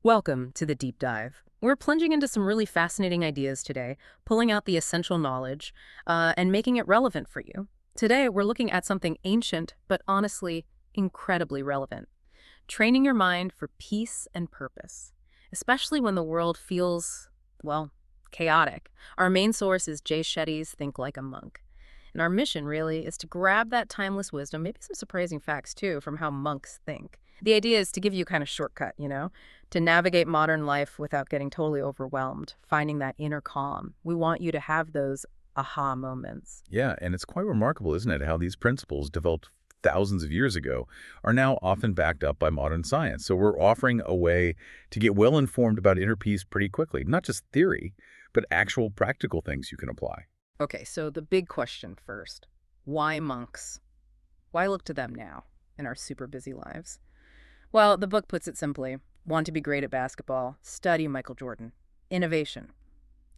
Welcome to the Deep Dive. We're plunging into some really fascinating ideas today, pulling out the essential knowledge and making it relevant for you. Today, we're looking at something ancient, but honestly, incredibly relevant. Training your mind for peace and purpose, especially when the world feels, well, chaotic. Our main source is Shetty's Think Like a Monk. And our mission, really, is to grab that timeless wisdom, maybe some surprising facts, too, from how monks think. The idea is to give you kind of shortcut, to navigate modern life without getting totally overwhelmed, finding that inner calm. We want you to have those aha moments. Yeah, and it's quite remarkable, isn't it, how these principles developed thousands of years ago are now often backed up by modern science. So we're offering a way to get well informed about inner peace pretty quickly. Not just theory, but actual practical things you can apply. Okay, so the big question first. Why monks? Why look to them now in our super busy lives? Well, the book puts it simply. Want to be great at basketball? Study Michael Jordan. Innovation?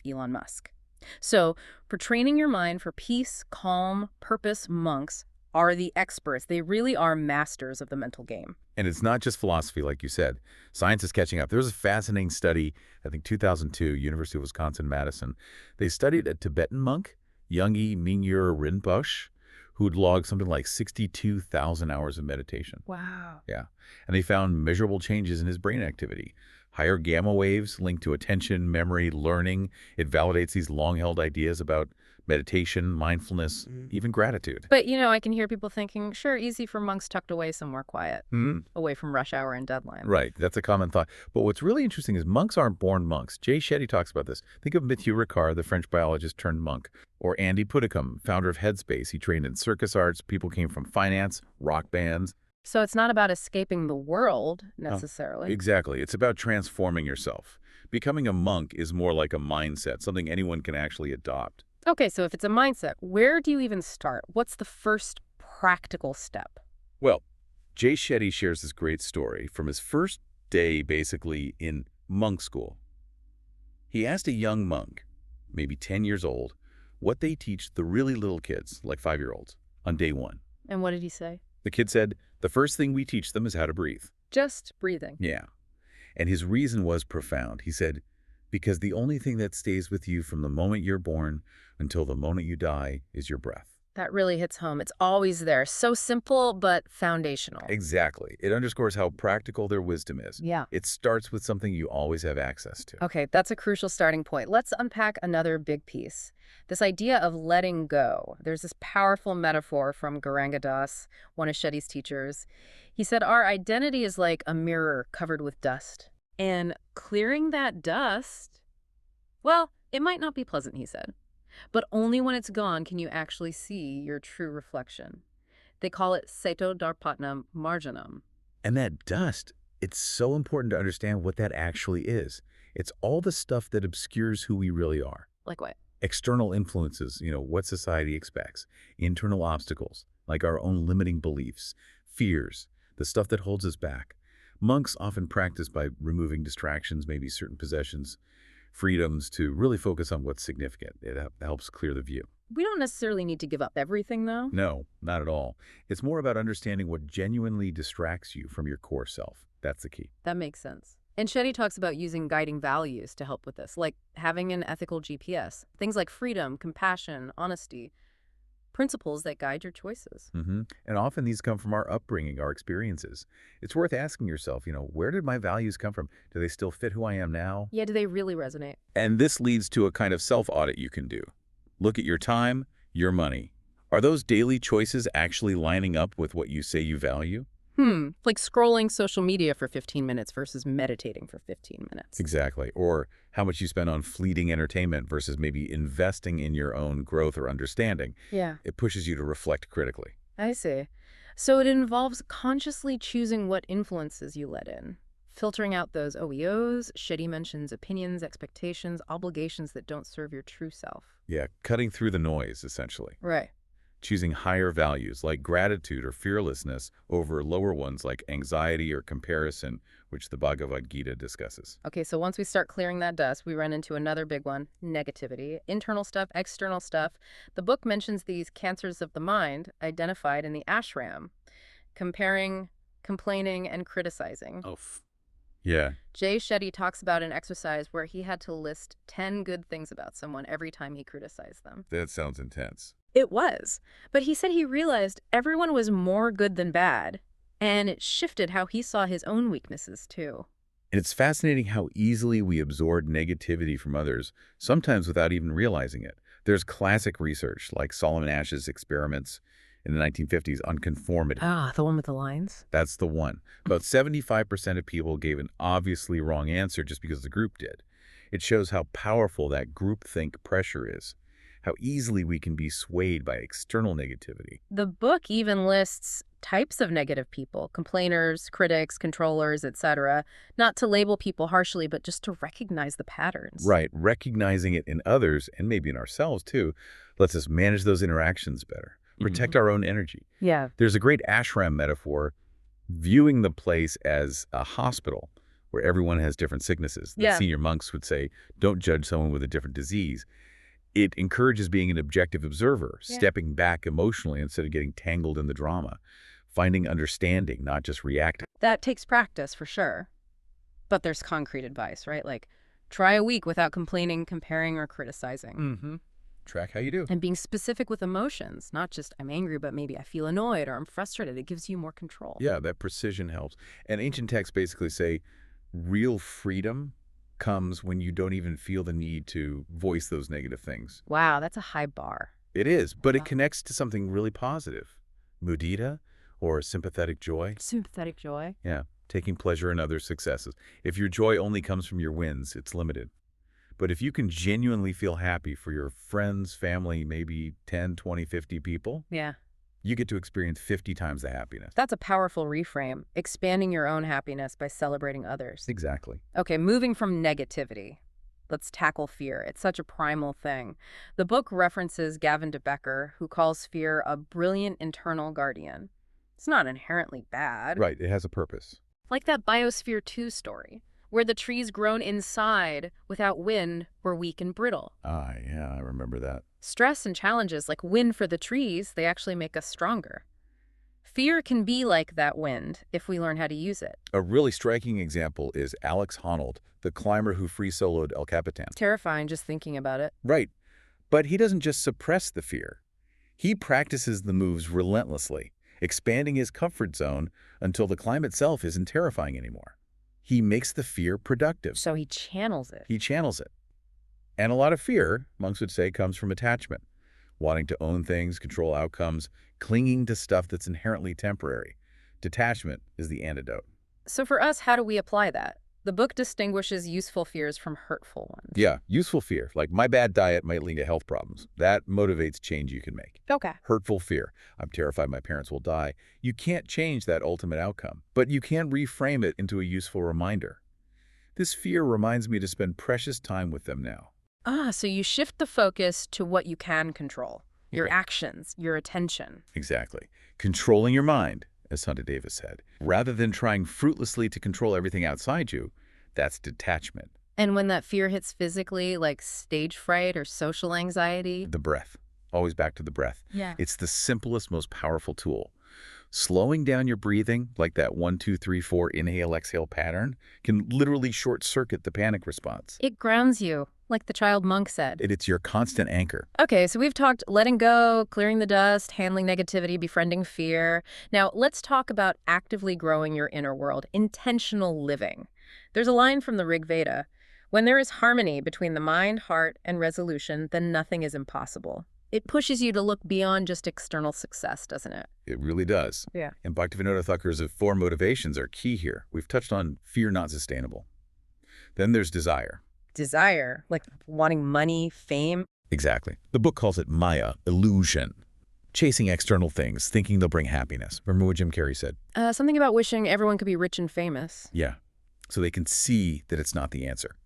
Elon Musk. So, for training your mind for peace, calm, purpose, monks are the experts. They really are masters of the mental game. And it's not just philosophy, like you said. Science is catching up. There was a fascinating study, I think 2002, University of Wisconsin-Madison. They studied a Tibetan monk, Yongey Mingyur Rinpoche, who'd logged something like 62,000 hours of meditation. Wow. Yeah. And they found measurable changes in his brain activity. Higher gamma waves linked to attention, memory, learning. It validates these long-held ideas about meditation, mindfulness, even gratitude. But, I can hear people thinking, sure, easy for monks tucked away somewhere quiet, Mhm. away from rush hour and deadline. Right. That's a common thought. But what's really interesting is monks aren't born monks. Shetty talks about this. Think of Mathieu Ricard, the French biologist turned monk, or Andy Puddicombe, founder of Headspace. He trained in circus arts. People came from finance, rock bands. So it's not about escaping the world, No, necessarily. exactly. It's about transforming yourself. Becoming a monk is more like a mindset, something anyone can actually adopt. Okay, so if it's a mindset, where do you even start? What's the first practical step? Well, Shetty shares this great story from his first day, basically, in monk school. He asked a young monk, maybe 10 years old, what they teach the really little kids, like 5-year-olds, on day one. And what did he say? The kid said, the first thing we teach them is how to breathe. Just breathing. Yeah. And his reason was profound. He said, because the only thing that stays with you from the moment you're born until the moment you die is your breath. That really hits home. It's always there. So simple, but foundational. Exactly. It underscores how practical their wisdom is. Yeah. It starts with something you always have access to. Okay, that's a crucial starting point. Let's unpack another big piece. This idea of letting go. There's this powerful metaphor from Garanga Das, one of Shetty's teachers. He said, our identity is like a mirror covered with dust. And clearing that dust, well, it might not be pleasant, he said. But only when it's gone can you actually see your true reflection. They call it Seto Darpatnam Marjanam. And that dust, it's so important to understand what that actually is. It's all the stuff that obscures who we really are. Like what? External influences, what society expects. Internal obstacles, like our own limiting beliefs. Fears, the stuff that holds us back. Monks often practice by removing distractions, maybe certain possessions, freedoms, to really focus on what's significant. It helps clear the view. We don't necessarily need to give up everything, though. No, not at all. It's more about understanding what genuinely distracts you from your core self. That's the key. That makes sense. And Shetty talks about using guiding values to help with this, like having an ethical GPS. Things like freedom, compassion, honesty. Principles that guide your choices. And often these come from our upbringing, our experiences. It's worth asking yourself, where did my values come from? Do they still fit who I am now? Yeah, do they really resonate? And this leads to a kind of self-audit you can do. Look at your time, your money. Are those daily choices actually lining up with what you say you value? Like scrolling social media for 15 minutes versus meditating for 15 minutes. Exactly. Or how much you spend on fleeting entertainment versus maybe investing in your own growth or understanding. Yeah, It pushes you to reflect critically. I see. So it involves consciously choosing what influences you let in. Filtering out those OEOs, Shetty mentions opinions, expectations, obligations that don't serve your true self. Yeah, cutting through the noise, essentially. Right. Choosing higher values like gratitude or fearlessness over lower ones like anxiety or comparison, which the Bhagavad Gita discusses. Okay, so once we start clearing that dust, we run into another big one, negativity. Internal stuff, external stuff. The book mentions these cancers of the mind identified in the ashram, comparing, complaining, and criticizing. Oh, Yeah, Shetty talks about an exercise where he had to list 10 good things about someone every time he criticized them. that sounds intense. It was. But he said he realized everyone was more good than bad, and it shifted how he saw his own weaknesses, too. And it's fascinating how easily we absorb negativity from others, sometimes without even realizing it. There's classic research, like Solomon Asch's experiments in the 1950s on conformity. Ah, the one with the lines? That's the one. About 75% of people gave an obviously wrong answer just because the group did. It shows how powerful that groupthink pressure is, how easily we can be swayed by external negativity. The book even lists types of negative people, complainers, critics, controllers, etc. Not to label people harshly, but just to recognize the patterns. Right, recognizing it in others, and maybe in ourselves too, lets us manage those interactions better, protect our own energy. Yeah. There's a great ashram metaphor, viewing the place as a hospital where everyone has different sicknesses. The Yeah. senior monks would say, don't judge someone with a different disease. It encourages being an objective observer, Yeah. stepping back emotionally instead of getting tangled in the drama, finding understanding, not just reacting. That takes practice for sure. But there's concrete advice, right? Like, try a week without complaining, comparing, or criticizing. Mm-hmm. Track how you do. And being specific with emotions, not just I'm angry, but maybe I feel annoyed or I'm frustrated. It gives you more control. Yeah, that precision helps. And ancient texts basically say real freedom comes when you don't even feel the need to voice those negative things. Wow, that's a high bar. It is, but it Wow. connects to something really positive. Mudita, or sympathetic joy. Sympathetic joy. Yeah, taking pleasure in others' successes. If your joy only comes from your wins, it's limited. But if you can genuinely feel happy for your friends, family, maybe 10, 20, 50 people, Yeah. you get to experience 50 times the happiness. That's a powerful reframe, expanding your own happiness by celebrating others. Exactly. Okay, moving from negativity. Let's tackle fear. It's such a primal thing. The book references Gavin de Becker, who calls fear a brilliant internal guardian. It's not inherently bad. Right, it has a purpose. Like that Biosphere 2 story, where the trees grown inside without wind were weak and brittle. Ah, yeah, I remember that. Stress and challenges like wind for the trees, they actually make us stronger. Fear can be like that wind if we learn how to use it. A really striking example is Alex Honnold, the climber who free-soloed El Capitan. Terrifying just thinking about it. Right, but he doesn't just suppress the fear. He practices the moves relentlessly, expanding his comfort zone until the climb itself isn't terrifying anymore. He makes the fear productive. So he channels it. He channels it. And a lot of fear, monks would say, comes from attachment, wanting to own things, control outcomes, clinging to stuff that's inherently temporary. Detachment is the antidote. So for us, how do we apply that? The book distinguishes useful fears from hurtful ones. Yeah, useful fear, like my bad diet might lead to health problems. That motivates change you can make. Okay. Hurtful fear, I'm terrified my parents will die. You can't change that ultimate outcome, but you can reframe it into a useful reminder. This fear reminds me to spend precious time with them now. Ah, so you shift the focus to what you can control. Your Okay. actions, your attention. Exactly. Controlling your mind, as Hunter Davis said. Rather than trying fruitlessly to control everything outside you, that's detachment. And when that fear hits physically, like stage fright or social anxiety. The breath. Always back to the breath. Yeah. It's the simplest, most powerful tool. Slowing down your breathing, like that 1, 2, 3, 4 inhale, exhale pattern, can literally short-circuit the panic response. It grounds you, like the child monk said. It's your constant anchor. Okay, so we've talked letting go, clearing the dust, handling negativity, befriending fear. Now, let's talk about actively growing your inner world, intentional living. There's a line from the Rig Veda: when there is harmony between the mind, heart, and resolution, then nothing is impossible. It pushes you to look beyond just external success, doesn't it? It really does. Yeah. And Bhaktivinoda Thakur's 4 motivations are key here. We've touched on fear not sustainable. Then there's desire. Desire, like wanting money, fame. Exactly. The book calls it Maya, illusion. Chasing external things, thinking they'll bring happiness. Remember what Jim Carrey said? Something about wishing everyone could be rich and famous. Yeah. So they can see that it's not the answer.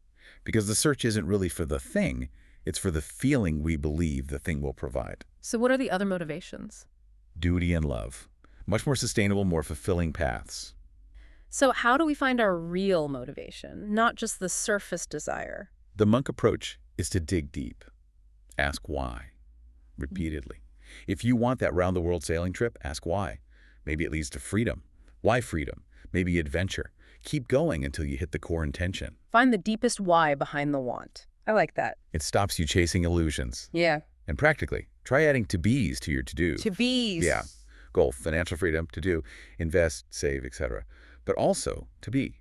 Because the search isn't really for the thing, it's for the feeling we believe the thing will provide. So what are the other motivations? Duty and love. Much more sustainable, more fulfilling paths. So how do we find our real motivation, not just the surface desire? The monk approach is to dig deep. Ask why. Repeatedly. If you want that round-the-world sailing trip, ask why. Maybe it leads to freedom. Why freedom? Maybe adventure. Keep going until you hit the core intention. Find the deepest why behind the want. I like that. It stops you chasing illusions. Yeah. And practically, try adding to-bes to your to-do. To bees. Yeah. Goal, financial freedom, to-do, invest, save, etc. But also to be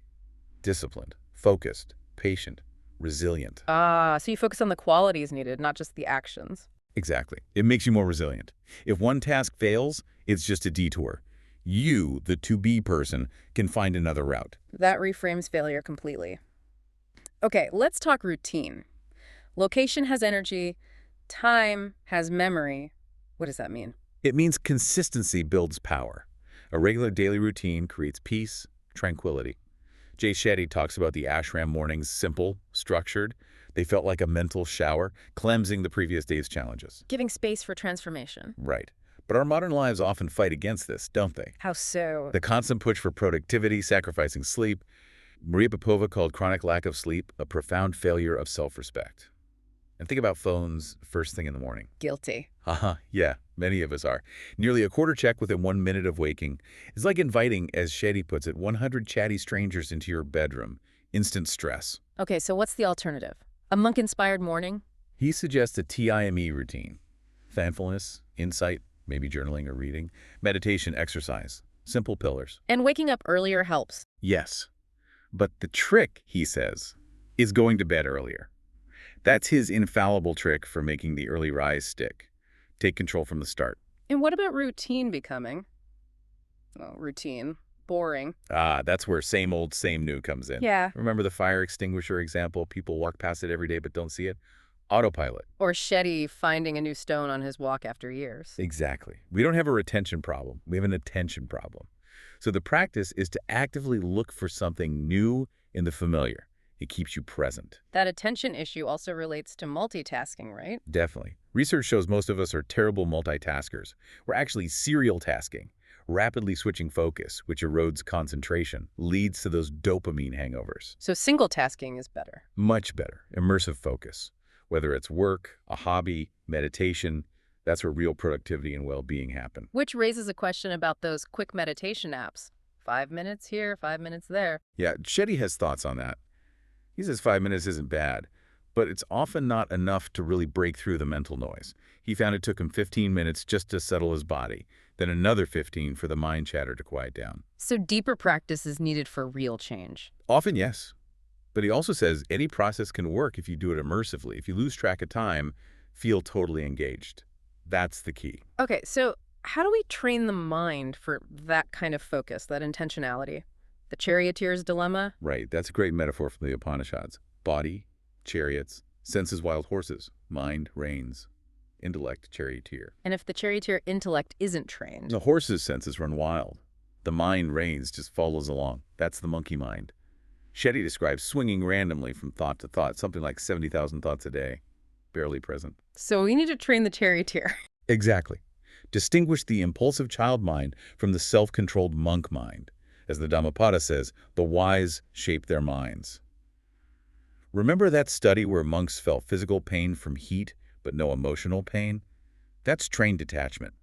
disciplined, focused, patient, resilient. Ah, so you focus on the qualities needed, not just the actions. Exactly. It makes you more resilient. If one task fails, it's just a detour. You, the to-be person, can find another route. That reframes failure completely. Okay, let's talk routine. Location has energy, time has memory. What does that mean? It means consistency builds power. A regular daily routine creates peace, tranquility. Shetty talks about the ashram mornings simple, structured. They felt like a mental shower, cleansing the previous day's challenges. Giving space for transformation. Right. But our modern lives often fight against this, don't they? How so? The constant push for productivity, sacrificing sleep. Maria Popova called chronic lack of sleep a profound failure of self-respect. And think about phones first thing in the morning. Guilty. Yeah, many of us are. Nearly a quarter check within 1 minute of waking is like inviting, as Shetty puts it, 100 chatty strangers into your bedroom. Instant stress. Okay, so what's the alternative? A monk-inspired morning? He suggests a TIME routine. Thankfulness, insight, maybe journaling or reading, meditation, exercise, simple pillars. And waking up earlier helps. Yes. But the trick, he says, is going to bed earlier. That's his infallible trick for making the early rise stick. Take control from the start. And what about routine becoming? Well, routine. Boring. That's where same old, same new comes in. Yeah. Remember the fire extinguisher example? People walk past it every day but don't see it? Autopilot. Or Shetty finding a new stone on his walk after years. Exactly. We don't have a retention problem. We have an attention problem. So the practice is to actively look for something new in the familiar. It keeps you present. That attention issue also relates to multitasking, right? Definitely. Research shows most of us are terrible multitaskers. We're actually serial tasking. Rapidly switching focus, which erodes concentration, leads to those dopamine hangovers. So single tasking is better. Much better. Immersive focus. Whether it's work, a hobby, meditation, that's where real productivity and well-being happen. Which raises a question about those quick meditation apps. 5 minutes here, 5 minutes there. Yeah, Shetty has thoughts on that. He says 5 minutes isn't bad, but it's often not enough to really break through the mental noise. He found it took him 15 minutes just to settle his body, then another 15 for the mind chatter to quiet down. So deeper practice is needed for real change. Often, yes. But he also says any process can work if you do it immersively. If you lose track of time, feel totally engaged. That's the key. Okay, so how do we train the mind for that kind of focus, that intentionality? The charioteer's dilemma? Right, that's a great metaphor from the Upanishads. Body, chariots, senses wild horses, mind, reins, intellect, charioteer. And if the charioteer intellect isn't trained? The horse's senses run wild. The mind, reins, just follows along. That's the monkey mind. Shetty describes swinging randomly from thought to thought, something like 70,000 thoughts a day, barely present. So we need to train the charioteer. Exactly. Distinguish the impulsive child mind from the self-controlled monk mind. As the Dhammapada says, the wise shape their minds. Remember that study where monks felt physical pain from heat, but no emotional pain? That's trained detachment.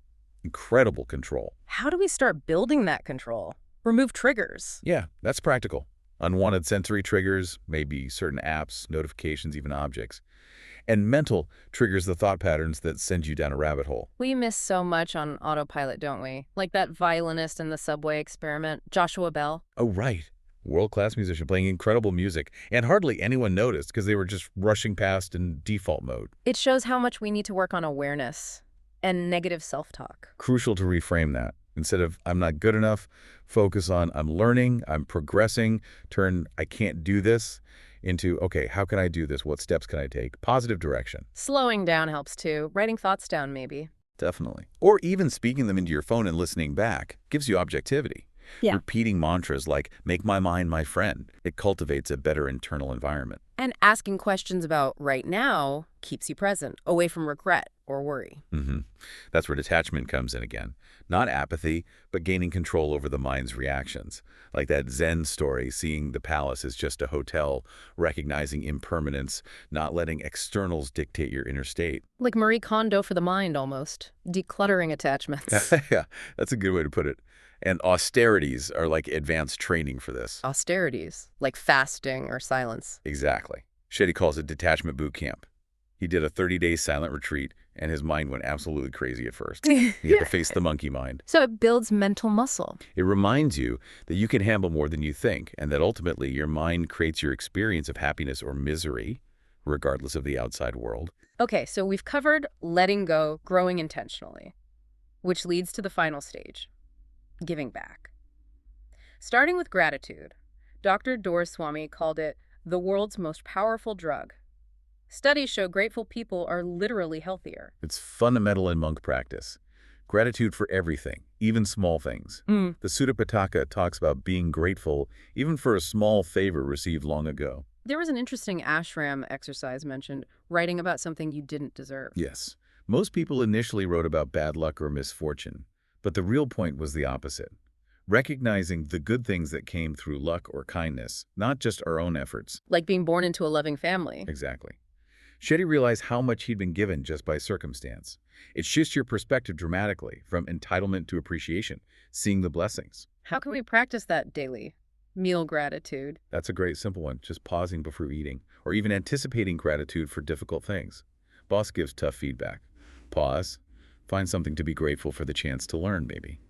Incredible control. How do we start building that control? Remove triggers. Yeah, that's practical. Unwanted sensory triggers, maybe certain apps, notifications, even objects. And mental triggers the thought patterns that send you down a rabbit hole. We miss so much on autopilot, don't we? Like that violinist in the subway experiment, Joshua Bell. Oh, right. World-class musician playing incredible music, and hardly anyone noticed because they were just rushing past in default mode. It shows how much we need to work on awareness and negative self-talk. Crucial to reframe that. Instead of, I'm not good enough, focus on, I'm learning, I'm progressing, turn, I can't do this, into, okay, how can I do this? What steps can I take? Positive direction. Slowing down helps too. Writing thoughts down, maybe. Definitely. Or even speaking them into your phone and listening back gives you objectivity. Yeah. Repeating mantras like, make my mind my friend. It cultivates a better internal environment. And asking questions about right now keeps you present, away from regret or worry. That's where detachment comes in again. Not apathy, but gaining control over the mind's reactions. Like that Zen story, seeing the palace as just a hotel, recognizing impermanence, not letting externals dictate your inner state. Like Marie Kondo for the mind, almost. Decluttering attachments. Yeah, that's a good way to put it. And austerities are like advanced training for this. Austerities, like fasting or silence. Exactly. Shetty calls it detachment boot camp. He did a 30-day silent retreat, and his mind went absolutely crazy at first. He had to face the monkey mind. So it builds mental muscle. It reminds you that you can handle more than you think, and that ultimately your mind creates your experience of happiness or misery, regardless of the outside world. Okay, so we've covered letting go, growing intentionally, which leads to the final stage, giving back. Starting with gratitude, Dr. Doraiswamy called it the world's most powerful drug. Studies show grateful people are literally healthier. It's fundamental in monk practice. Gratitude for everything, even small things. Mm. The Sutta Pitaka talks about being grateful even for a small favor received long ago. There was an interesting ashram exercise mentioned, writing about something you didn't deserve. Yes, most people initially wrote about bad luck or misfortune, but the real point was the opposite. Recognizing the good things that came through luck or kindness, not just our own efforts. Like being born into a loving family. Exactly. Shetty realized how much he'd been given just by circumstance. It shifts your perspective dramatically, from entitlement to appreciation, seeing the blessings. How can we practice that daily? Meal gratitude. That's a great simple one, just pausing before eating, or even anticipating gratitude for difficult things. Boss gives tough feedback. Pause. Find something to be grateful for the chance to learn, maybe.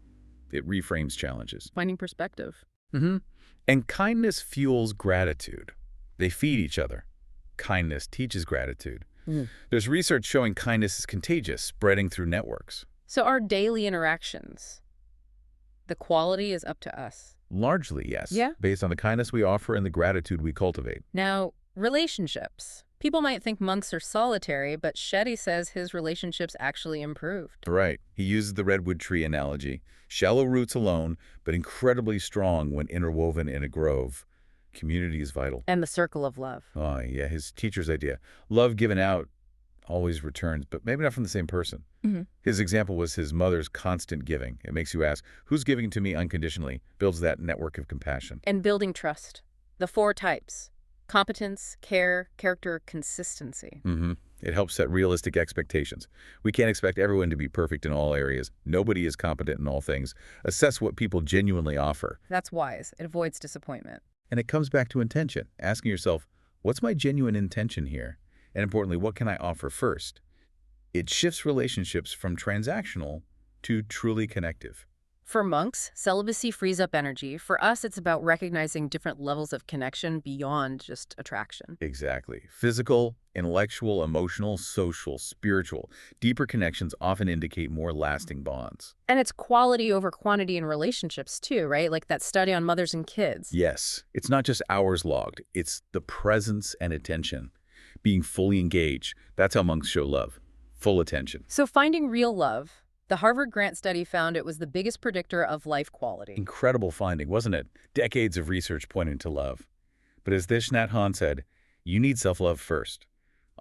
It reframes challenges. Finding perspective. And kindness fuels gratitude. They feed each other. Kindness teaches gratitude. There's research showing kindness is contagious, spreading through networks. So our daily interactions, the quality is up to us. Largely, yes. Yeah. Based on the kindness we offer and the gratitude we cultivate. Now, relationships. People might think monks are solitary, but Shetty says his relationships actually improved. Right. He uses the redwood tree analogy. Shallow roots alone, but incredibly strong when interwoven in a grove. Community is vital. And the circle of love. Oh, yeah, his teacher's idea. Love given out always returns, but maybe not from the same person. His example was his mother's constant giving. It makes you ask, who's giving to me unconditionally? Builds that network of compassion. And building trust. The 4 types. Competence, care, character, consistency. It helps set realistic expectations. We can't expect everyone to be perfect in all areas. Nobody is competent in all things. Assess what people genuinely offer. That's wise. It avoids disappointment. And it comes back to intention, asking yourself, what's my genuine intention here? And importantly, what can I offer first? It shifts relationships from transactional to truly connective. For monks, celibacy frees up energy. For us, it's about recognizing different levels of connection beyond just attraction. Exactly. Physical, intellectual, emotional, social, spiritual. Deeper connections often indicate more lasting bonds. And it's quality over quantity in relationships too, right? Like that study on mothers and kids. Yes, it's not just hours logged. It's the presence and attention. Being fully engaged. That's how monks show love. Full attention. So finding real love. The Harvard Grant study found it was the biggest predictor of life quality. Incredible finding, wasn't it? Decades of research pointing to love. But as Thich Nhat Hanh said, you need self-love first.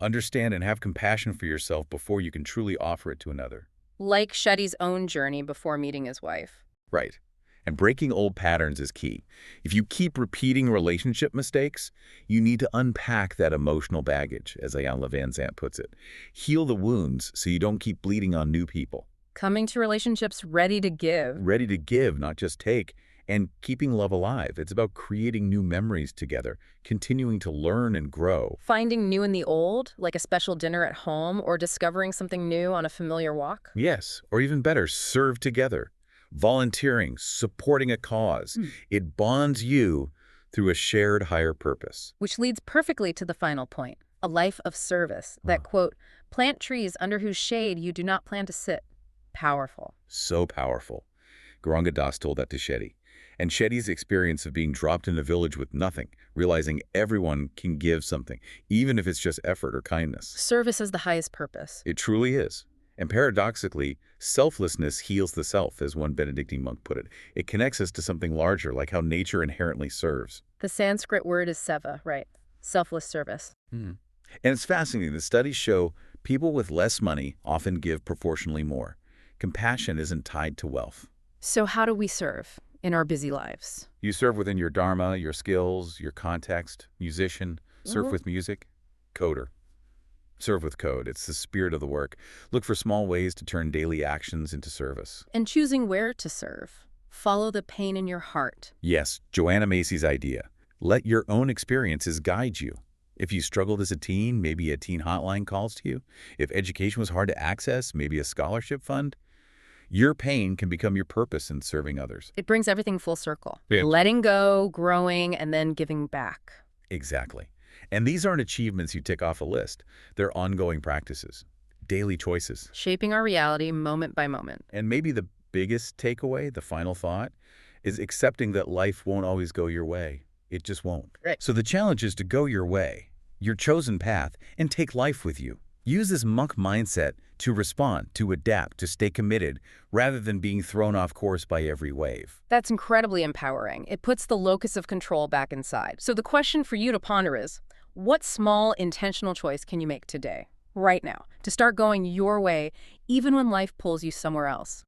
Understand and have compassion for yourself before you can truly offer it to another. Like Shetty's own journey before meeting his wife. Right. And breaking old patterns is key. If you keep repeating relationship mistakes, you need to unpack that emotional baggage, as Ayanna Van Zandt puts it. Heal the wounds so you don't keep bleeding on new people. Coming to relationships ready to give. Ready to give, not just take. And keeping love alive. It's about creating new memories together, continuing to learn and grow. Finding new in the old, like a special dinner at home, or discovering something new on a familiar walk. Yes, or even better, serve together. Volunteering, supporting a cause. It bonds you through a shared higher purpose. Which leads perfectly to the final point, a life of service. That quote, plant trees under whose shade you do not plan to sit. Powerful. So powerful. Garanga Das told that to Shetty. And Shetty's experience of being dropped in a village with nothing, realizing everyone can give something, even if it's just effort or kindness. Service is the highest purpose. It truly is. And paradoxically, selflessness heals the self, as one Benedictine monk put it. It connects us to something larger, like how nature inherently serves. The Sanskrit word is seva, right? Selfless service. And it's fascinating. The studies show people with less money often give proportionally more. Compassion isn't tied to wealth. So how do we serve in our busy lives? You serve within your dharma, your skills, your context. Musician, surf with music. Coder. Serve with code. It's the spirit of the work. Look for small ways to turn daily actions into service. And choosing where to serve. Follow the pain in your heart. Yes, Joanna Macy's idea. Let your own experiences guide you. If you struggled as a teen, maybe a teen hotline calls to you. If education was hard to access, maybe a scholarship fund. Your pain can become your purpose in serving others. It brings everything full circle. Yeah. Letting go, growing, and then giving back. Exactly. And these aren't achievements you tick off a list. They're ongoing practices, daily choices. Shaping our reality moment by moment. And maybe the biggest takeaway, the final thought, is accepting that life won't always go your way. It just won't. Right. So the challenge is to go your way, your chosen path, and take life with you. Use this monk mindset to respond, to adapt, to stay committed, rather than being thrown off course by every wave. That's incredibly empowering. It puts the locus of control back inside. So the question for you to ponder is, what small intentional choice can you make today, right now, to start going your way, even when life pulls you somewhere else?